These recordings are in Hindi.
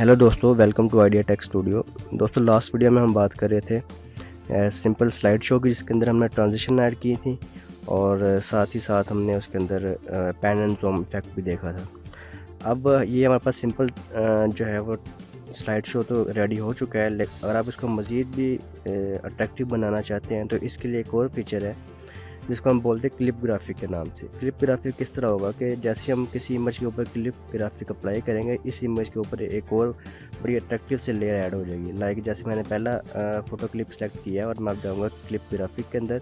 हेलो दोस्तों, welcome to Idea Tech Studio. दोस्तों, लास्ट वीडियो में हम बात कर रहे थे सिंपल स्लाइड शो की, जिसके अंदर हमने ट्रांजिशन ऐड की थी और साथ ही साथ हमने उसके अंदर पैन एंड ज़ूम इफेक्ट भी देखा था। अब ये हमारे पास सिंपल जो है वो स्लाइड शो तो रेडी हो चुका है, लेकिन अगर आप इसको मज़ीद भी अट्रैक्टिव बनाना चाहते हैं तो इसके लिए एक और फीचर है जिसको हम बोलते हैं क्लिप ग्राफिक के नाम से। क्लिप ग्राफिक किस तरह होगा कि जैसे हम किसी इमेज के ऊपर क्लिप ग्राफिक अप्लाई करेंगे, इस इमेज के ऊपर एक और बड़ी अट्रैक्टिव से लेयर ऐड हो जाएगी। लाइक जैसे मैंने पहला फ़ोटो क्लिप सेलेक्ट किया है और मैं अब जाऊँगा क्लिप ग्राफिक के अंदर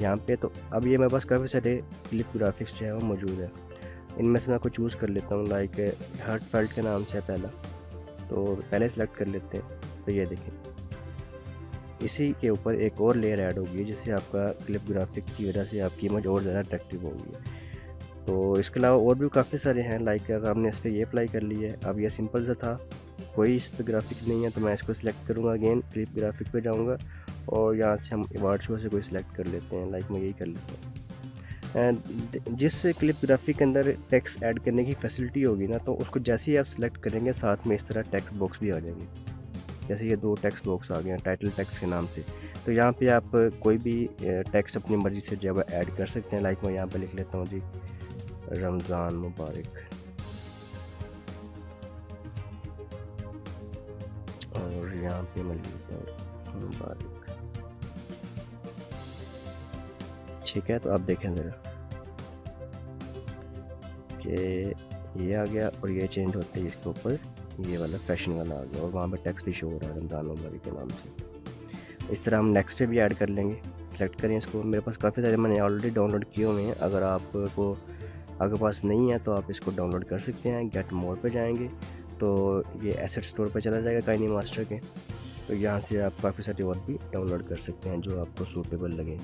यहाँ पे। तो अब ये मेरे पास काफ़ी सारे क्लिप ग्राफिक्स जो है वो मौजूद है। इनमें से मैं कुछ चूज़ कर लेता हूँ, लाइक हार्ट फेल्ट के नाम से है पहला, तो पहले सेलेक्ट कर लेते हैं। तो ये देखें, इसी के ऊपर एक और लेयर ऐड होगी जिससे आपका क्लिप ग्राफिक की वजह से आपकी इमेज और ज़्यादा अट्रैक्टिव होगी। तो इसके अलावा और भी काफ़ी सारे हैं, लाइक अगर हमने इस पर ये अप्लाई कर लिया है, अब ये सिंपल सा था, कोई इस पर ग्राफिक नहीं है, तो मैं इसको सिलेक्ट करूँगा, अगेन क्लिप ग्राफिक पे जाऊँगा और यहाँ से हम अवार्ड शो से कोई सिलेक्ट कर लेते हैं। लाइक मैं यही कर लेता हूँ। जिस क्लिप ग्राफिक के अंदर टेक्स्ट ऐड करने की फैसिलिटी होगी ना, तो उसको जैसे ही आप सिलेक्ट करेंगे साथ में इस तरह टेक्स्ट बॉक्स भी आ जाएंगे। जैसे ये दो टेक्स्ट बॉक्स आ गए हैं टाइटल टेक्स्ट के नाम से, तो यहाँ पे आप कोई भी टेक्स्ट अपनी मर्ज़ी से जो है ऐड कर सकते हैं। लाइक मैं यहाँ पे लिख लेता हूँ जी, रमज़ान मुबारक, और यहाँ पे मैं लिख लेता हूँ मुबारक। ठीक है, तो आप देखें ज़रा कि ये आ गया और ये चेंज होते ही इसके ऊपर ये वाला फैशन वाला आ गया और वहाँ पे टेक्स्ट भी शो हो रहा है रमज़ान मुबारक के नाम से। इस तरह हम नेक्स्ट पे भी ऐड कर लेंगे। सेलेक्ट करें इसको, मेरे पास काफ़ी सारे मैंने ऑलरेडी डाउनलोड किए हुए हैं। अगर आपको आपके पास नहीं है तो आप इसको डाउनलोड कर सकते हैं। गेट मोर पे जाएंगे तो ये एसेट स्टोर पे चला जाएगा काइनी मास्टर के, तो यहाँ से आप काफ़ी सारे और भी डाउनलोड कर सकते हैं जो आपको सूटेबल लगे।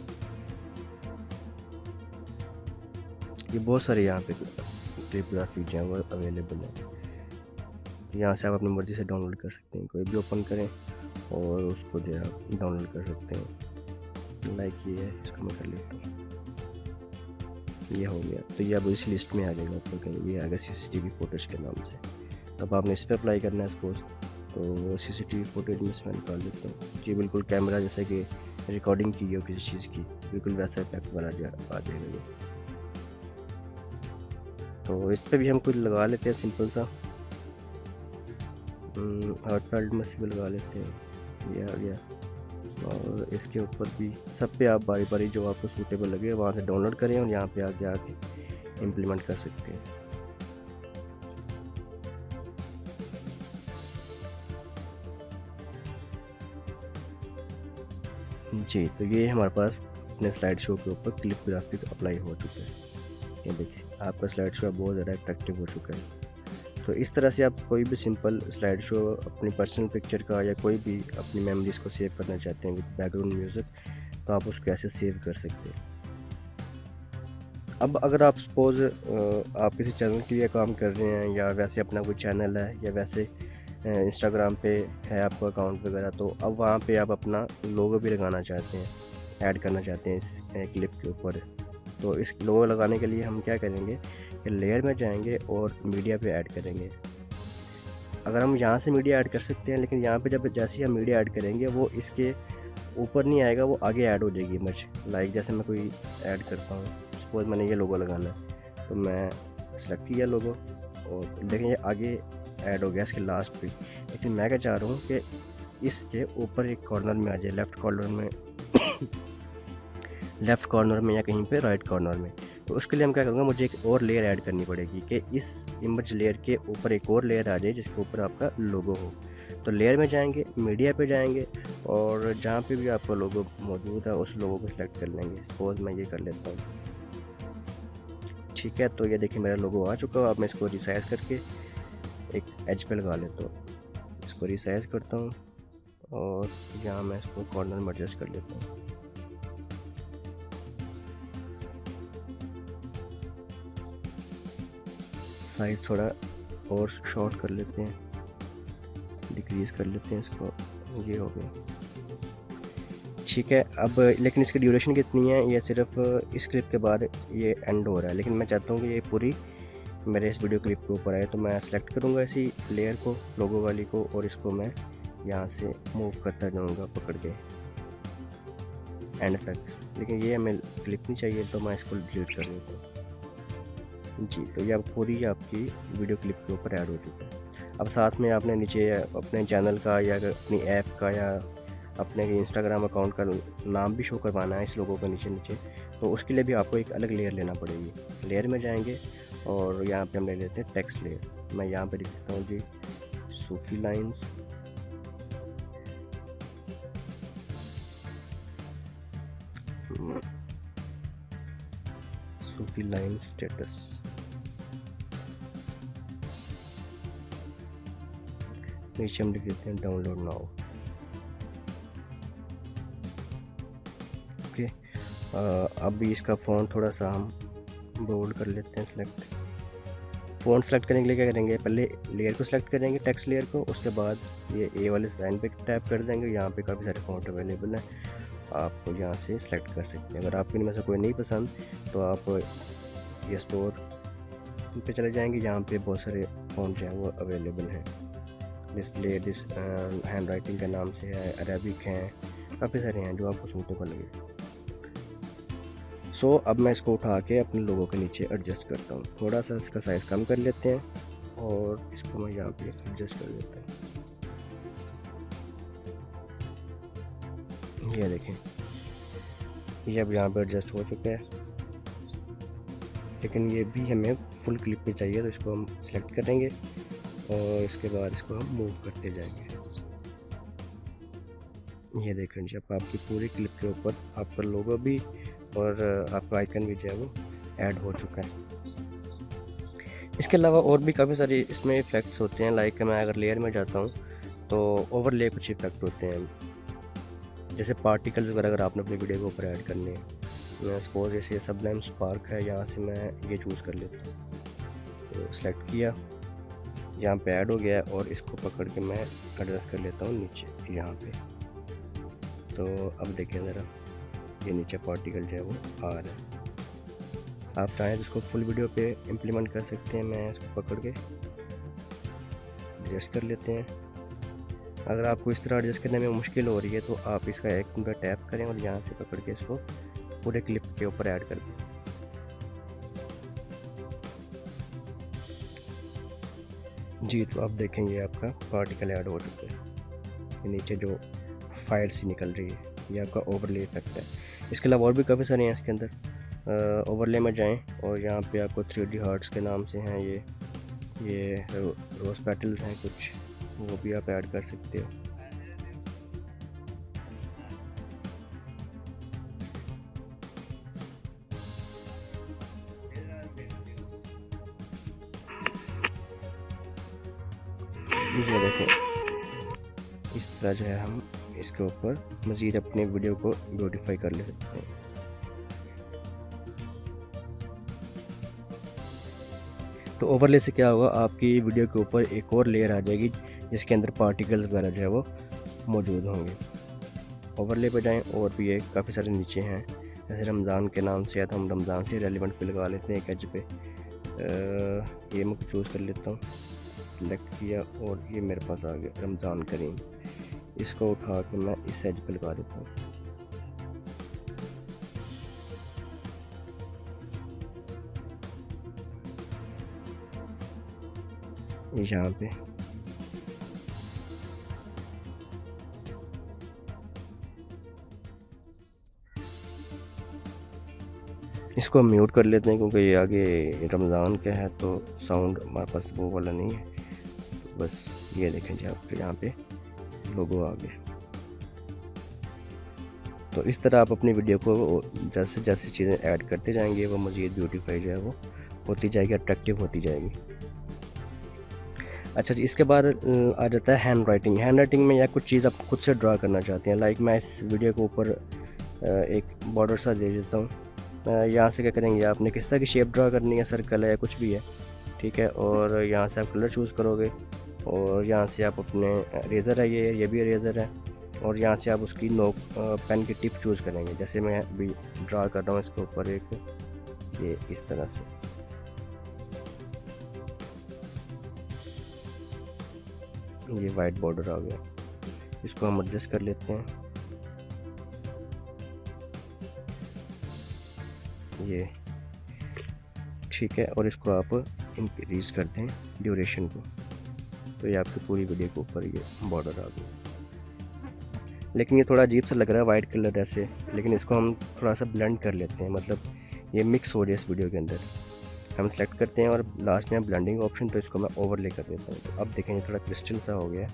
ये बहुत सारे यहाँ पे क्लिप ग्राफिक जो है वो अवेलेबल है, यहाँ से आप अपनी मर्ज़ी से डाउनलोड कर सकते हैं। कोई भी ओपन करें और उसको जो है आप डाउनलोड कर सकते हैं। लाइक ये है, इसको मैं कर लेता हूँ, ये हो गया। तो ये अब इस लिस्ट में आ जाएगा ऊपर कहीं, ये आएगा CCTV फोटेज के नाम से। अब आपने इस पर अप्लाई करना है सपोज, तो CCTV फोटेज में से मैं निकाल देता हूँ जी। बिल्कुल कैमरा जैसे कि रिकॉर्डिंग की हो किसी चीज़ की, बिल्कुल वैसा इफेक्ट वाला आ जाएगा ये। तो इस पर भी हम कुछ लगा लेते हैं सिंपल सा, हार्ट फेल्ट में से भी लगा लेते हैं, ये आ गया। और इसके ऊपर भी सब पे आप बारी बारी जो आपको सूटेबल लगे वहाँ से डाउनलोड करें और यहाँ पे आके आके इम्प्लीमेंट कर सकते हैं। जी, तो ये हमारे पास अपने स्लाइड शो के ऊपर क्लिप ग्राफिक अप्लाई हो चुका है। ये देखिए, आपका स्लाइड शो बहुत ज़्यादा अट्रैक्टिव हो चुका है। तो इस तरह से आप कोई भी सिंपल स्लाइड शो अपनी पर्सनल पिक्चर का या कोई भी अपनी मेमोरीज़ को सेव करना चाहते हैं विद बैकग्राउंड म्यूज़िक, तो आप उसको ऐसे सेव कर सकते हैं। अब अगर आप सपोज़ आप किसी चैनल के लिए काम कर रहे हैं या वैसे अपना कोई चैनल है या वैसे इंस्टाग्राम पे है आपका अकाउंट वगैरह, तो अब वहाँ पे आप अपना लोगो भी लगाना चाहते हैं, ऐड करना चाहते हैं इस क्लिप के ऊपर। तो इस लोगो लगाने के लिए हम क्या करेंगे कि लेयर में जाएंगे और मीडिया पे ऐड करेंगे। अगर हम यहाँ से मीडिया ऐड कर सकते हैं, लेकिन यहाँ पे जब जैसे ही हम मीडिया ऐड करेंगे वो इसके ऊपर नहीं आएगा, वो आगे ऐड हो जाएगी इमेज। लाइक जैसे मैं कोई ऐड करता हूँ, सपोज मैंने ये लोगो लगाना है, तो मैं सेलेक्ट किया लोगो और देखें ये आगे ऐड हो गया इसके लास्ट पे। लेकिन मैं क्या चाह रहा हूँ कि इसके ऊपर एक कॉर्नर में आ जाए, लेफ़्ट कॉर्नर में लेफ़्ट कॉर्नर में या कहीं पे राइट कॉर्नर में। तो उसके लिए हम क्या करूँगा, मुझे एक और लेयर ऐड करनी पड़ेगी कि इस इमेज लेयर के ऊपर एक और लेयर आ जाए जिसके ऊपर आपका लोगो हो। तो लेयर में जाएंगे, मीडिया पे जाएंगे और जहाँ पे भी आपका लोगो मौजूद है उस लोगो को सिलेक्ट कर लेंगे। सपोज मैं ये कर लेता हूँ, ठीक है। तो ये देखिए मेरा लोगो आ चुका है। अब मैं इसको रिसाइज करके एक एज पे लगा लेता हूँ, इसको रिसाइज करता हूँ और यहाँ मैं इसको कॉर्नर में एडजस्ट कर लेता हूँ। साइज थोड़ा और शॉर्ट कर लेते हैं, डिक्रीज कर लेते हैं इसको, ये हो गया, ठीक है। अब लेकिन इसकी ड्यूरेशन कितनी है, ये सिर्फ इस क्लिप के बाद ये एंड हो रहा है, लेकिन मैं चाहता हूँ कि ये पूरी मेरे इस वीडियो क्लिप के ऊपर आए तो मैं सेलेक्ट करूँगा इसी लेयर को, लोगो वाली को, और इसको मैं यहाँ से मूव करता जाऊँगा पकड़ के एंड तक। लेकिन ये हमें क्लिप नहीं चाहिए तो मैं इसको डिलीट कर देता हूँ जी। तो ये अब पूरी आपकी वीडियो क्लिप के ऊपर ऐड हो चुकी है। अब साथ में आपने नीचे अपने चैनल का या अपनी ऐप का या अपने इंस्टाग्राम अकाउंट का नाम भी शो करवाना है इस लोगों के नीचे, तो उसके लिए भी आपको एक अलग लेयर लेना पड़ेगी। लेयर में जाएंगे और यहाँ पे हम ले लेते हैं टेक्स्ट लेयर। मैं यहाँ पे लिख देता हूँ जी सूफी लाइंस, सूफी लाइन स्टेटस। नीचे हम लिख देते हैं डाउनलोड नाउ। ओके, अब इसका फ़ॉन्ट थोड़ा सा हम बोल्ड कर लेते हैं सेलेक्ट। फ़ॉन्ट सेलेक्ट करने के लिए क्या करेंगे, पहले लेयर को सेलेक्ट करेंगे, टेक्स्ट लेयर को, उसके बाद ये ए वाले साइन पे टैप कर देंगे। यहाँ पे काफ़ी सारे फ़ॉन्ट अवेलेबल हैं, आप यहाँ से सेलेक्ट कर सकते हैं। अगर आपको इनमें से कोई नहीं पसंद तो आप ये स्टोर पे चले जाएंगे, यहाँ पे बहुत सारे फ़ॉन्ट जो हैं वो अवेलेबल हैं। डिस्प्ले हैंड राइटिंग के नाम से है, अरेबिक हैं, काफ़ी सारे हैं जो आपको सूटेबल लगे। सो अब मैं इसको उठा के अपने लोगों के नीचे एडजस्ट करता हूँ। थोड़ा सा इसका साइज़ कम कर लेते हैं और इसको मैं यहाँ पे एडजस्ट कर देता हूँ। ये देखें, ये अब यहाँ पे एडजस्ट हो चुका है, लेकिन ये भी हमें फुल क्लिप पे चाहिए, तो इसको हम सेलेक्ट करेंगे और इसके बाद इसको हम मूव करते जाएंगे। ये देखें जी, अब आपकी पूरी क्लिप के ऊपर आपका लोगो भी और आपका आइकन भी जो है वो ऐड हो चुका है। इसके अलावा और भी काफ़ी सारे इसमें इफ़ेक्ट्स होते हैं। लाइक मैं अगर लेयर में जाता हूँ तो ओवरले कुछ इफ़ेक्ट होते हैं, जैसे पार्टिकल्स वगैरह अगर आपने अपनी वीडियो के ऊपर ऐड करने हैं। मैं सपोज जैसे सबलाइम स्पार्क है, यहाँ से मैं ये चूज़ कर लेता हूँ, तो सेलेक्ट किया, यहाँ पे ऐड हो गया है और इसको पकड़ के मैं एडजस्ट कर लेता हूँ नीचे यहाँ पे। तो अब देखें ज़रा, ये नीचे पार्टिकल जो है वो आ रहा है। आप चाहें तो इसको फुल वीडियो पे इम्प्लीमेंट कर सकते हैं। मैं इसको पकड़ के एडजस्ट कर लेते हैं। अगर आपको इस तरह एडजस्ट करने में मुश्किल हो रही है तो आप इसका एक उंगली टैप करें और यहाँ से पकड़ के इसको पूरे क्लिप के ऊपर ऐड कर दें। जी, तो आप देखेंगे आपका पार्टिकल ऐड हो चुका है। नीचे जो फायर सी निकल रही है, ये आपका ओवरले इफेक्ट है। इसके अलावा और भी काफ़ी सारे हैं इसके अंदर। ओवरले में जाएं और यहाँ पे आपको 3D हार्ट्स के नाम से हैं, ये रोज़ पेटल्स हैं कुछ, वो भी आप ऐड कर सकते हो। ये देखें, इस तरह जो है हम इसके ऊपर मज़ीद अपने वीडियो को ब्यूटीफाई कर ले सकते हैं। तो ओवरले से क्या होगा, आपकी वीडियो के ऊपर एक और लेयर आ जाएगी जिसके अंदर पार्टिकल्स वगैरह जो है वो मौजूद होंगे। ओवरले पे जाएं और भी ये काफ़ी सारे नीचे हैं, जैसे रमज़ान के नाम से है तो हम रमज़ान से रेलिवेंट पे लगा लेते हैं एक एज पे। ये मैं चूज़ कर लेता हूँ, सेलेक्ट किया और ये मेरे पास आ गया रमज़ान करीम। इसको उठा के मैं इस एज पे लगा देता हूँ। यहाँ पे इसको हम म्यूट कर लेते हैं क्योंकि ये आगे रमज़ान का है तो साउंड हमारे पास वो वाला नहीं है। बस ये देखें जी, आपके यहाँ पे लोगो आ गया। तो इस तरह आप अपनी वीडियो को जैसे जैसे चीज़ें ऐड करते जाएंगे वो मज़ीद ब्यूटीफाई जो है वो होती जाएगी, अट्रैक्टिव होती जाएगी। अच्छा जी, इसके बाद आ जाता है हैंड राइटिंग। हैंड राइटिंग में या कुछ चीज़ आप खुद से ड्रा करना चाहते हैं। लाइक मैं इस वीडियो के ऊपर एक बॉर्डर सा दे देता हूँ। यहाँ से क्या करेंगे, आपने किस तरह की शेप ड्रा करनी है, सर्कल है या कुछ भी है, ठीक है। और यहाँ से आप कलर चूज़ करोगे और यहाँ से आप अपने रेज़र है, ये भी रेज़र है, और यहाँ से आप उसकी नोक पेन की टिप चूज़ करेंगे। जैसे मैं अभी ड्रा कर रहा हूँ इसके ऊपर एक ये इस तरह से, ये वाइट बॉर्डर आ गया, इसको हम एडजस्ट कर लेते हैं। ये ठीक है, और इसको आप इंक्रीज करते हैं ड्यूरेशन को, तो ये आपकी पूरी वीडियो के ऊपर ये बॉर्डर आ गया। लेकिन ये थोड़ा अजीब सा लग रहा है वाइट कलर ऐसे, लेकिन इसको हम थोड़ा सा ब्लेंड कर लेते हैं, मतलब ये मिक्स हो जाए इस वीडियो के अंदर। हम सेलेक्ट करते हैं और लास्ट में ब्लेंडिंग ऑप्शन, तो इसको मैं ओवरले कर देता हूँ। तो अब देखें ये थोड़ा क्रिस्टल सा हो गया,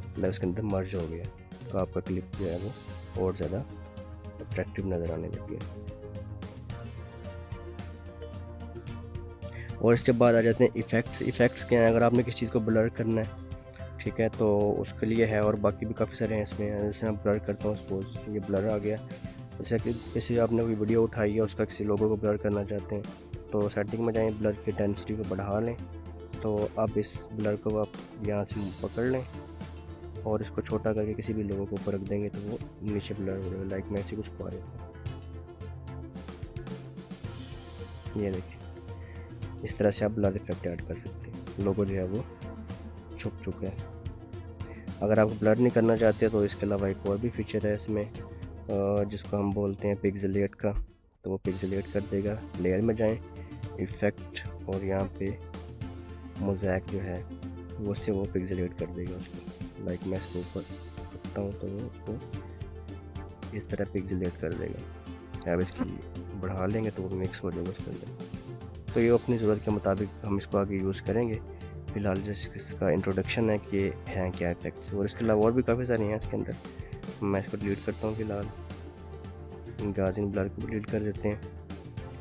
मतलब इसके अंदर मर्ज हो गया, तो आपका क्लिप जो है वो और ज़्यादा अट्रैक्टिव नज़र आने लग गया। और इसके बाद आ जाते हैं इफ़ेक्ट्स। इफ़ेक्ट्स क्या हैं, अगर आपने किसी चीज़ को ब्लर करना है, ठीक है, तो उसके लिए है, और बाकी भी काफ़ी सारे हैं इसमें। जैसे मैं ब्लर करता हूँ, सपोज ये ब्लर आ गया। जैसे कि किसी आपने कोई वीडियो उठाई है, उसका किसी लोगों को ब्लर करना चाहते हैं, तो सेटिंग में जाएं, ब्लर की इंटेंसिटी को बढ़ा लें। तो अब इस ब्लर को आप यहाँ से पकड़ लें और इसको छोटा करके किसी भी लोगों के ऊपर रख देंगे, तो वो नीचे ब्लर हो जाएगा। लाइक मैं ऐसे कुछ पा रहा हूँ, ये देखिए, इस तरह से आप ब्लर इफेक्ट ऐड कर सकते हैं। लोगो जो है वो छुप चुका है। अगर आप ब्लर नहीं करना चाहते तो इसके अलावा एक और भी फीचर है इसमें, जिसको हम बोलते हैं पिक्सेलेट का, तो वो पिक्सेलेट कर देगा। लेयर में जाएं, इफ़ेक्ट, और यहाँ पे मोज़ैक जो है वो से वो पिक्सेलेट कर देगा उसको। लाइक मैं इसके ऊपर रखता हूँ तो वो उसको इस तरह पिक्सेलेट कर देगा। अब इसकी बढ़ा लेंगे तो वो मिक्स हो जाएगा उसके अंदर। तो ये अपनी ज़रूरत के मुताबिक हम इसको आगे यूज़ करेंगे। फ़िलहाल जैसे इसका इंट्रोडक्शन है कि हैं क्या इफेक्ट्स, और इसके अलावा और भी काफ़ी सारे हैं इसके अंदर। मैं इसको डिलीट करता हूँ फ़िलहाल, गाज़िन ब्लर को डिलीट कर देते हैं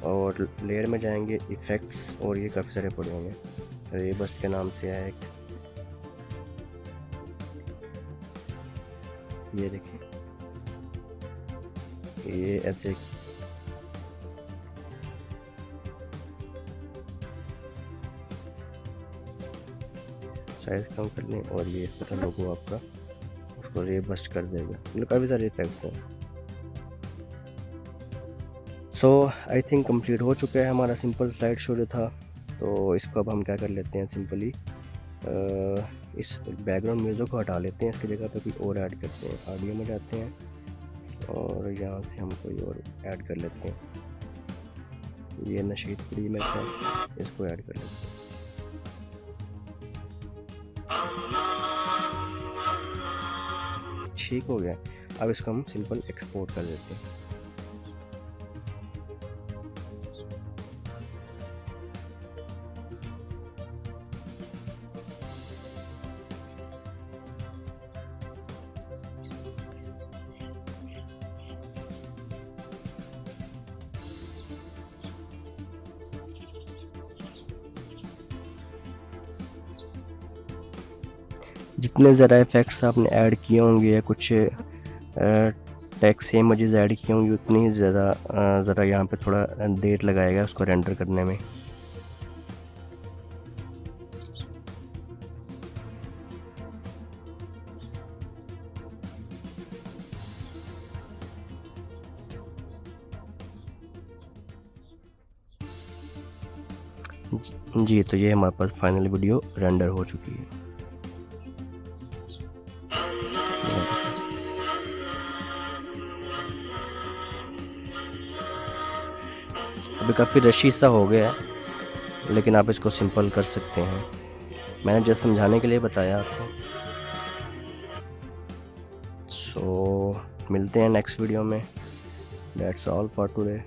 और लेयर में जाएंगे, इफ़ेक्ट्स, और ये काफ़ी सारे पड़े होंगे। रे बस्ट के नाम से है एक, ये देखिए, ये ऐसे साइज कम कर लें, और ये इस तरह लोगो आपका उसको रे बस्ट कर देगा। मतलब काफ़ी सारे इफेक्ट्स हैं। सो आई थिंक कंप्लीट हो चुका है हमारा सिंपल स्लाइड शो जो था। तो इसको अब हम क्या कर लेते हैं, सिंपली इस बैकग्राउंड म्यूज़िक को हटा लेते हैं, इसकी जगह पे कोई और ऐड करते हैं। ऑडियो में जाते हैं और यहाँ से हम कोई और ऐड कर लेते हैं। ये नशीद फ्री में था, इसको ऐड कर लेते हैं। ठीक हो गया। अब इसको हम सिंपल एक्सपोर्ट कर देते हैं। जितने ज़रा इफ़ेक्ट्स आपने ऐड किए होंगे या कुछ टेक्स्ट इमेजेस ऐड किए होंगे, उतनी ही ज़्यादा ज़रा यहाँ पे थोड़ा देर लगाएगा उसको रेंडर करने में। जी, तो ये हमारे पास फाइनल वीडियो रेंडर हो चुकी है। अभी काफ़ी रशी सा हो गया है, लेकिन आप इसको सिंपल कर सकते हैं। मैंने जस्ट समझाने के लिए बताया आपको। सो मिलते हैं नेक्स्ट वीडियो में। That's all for today.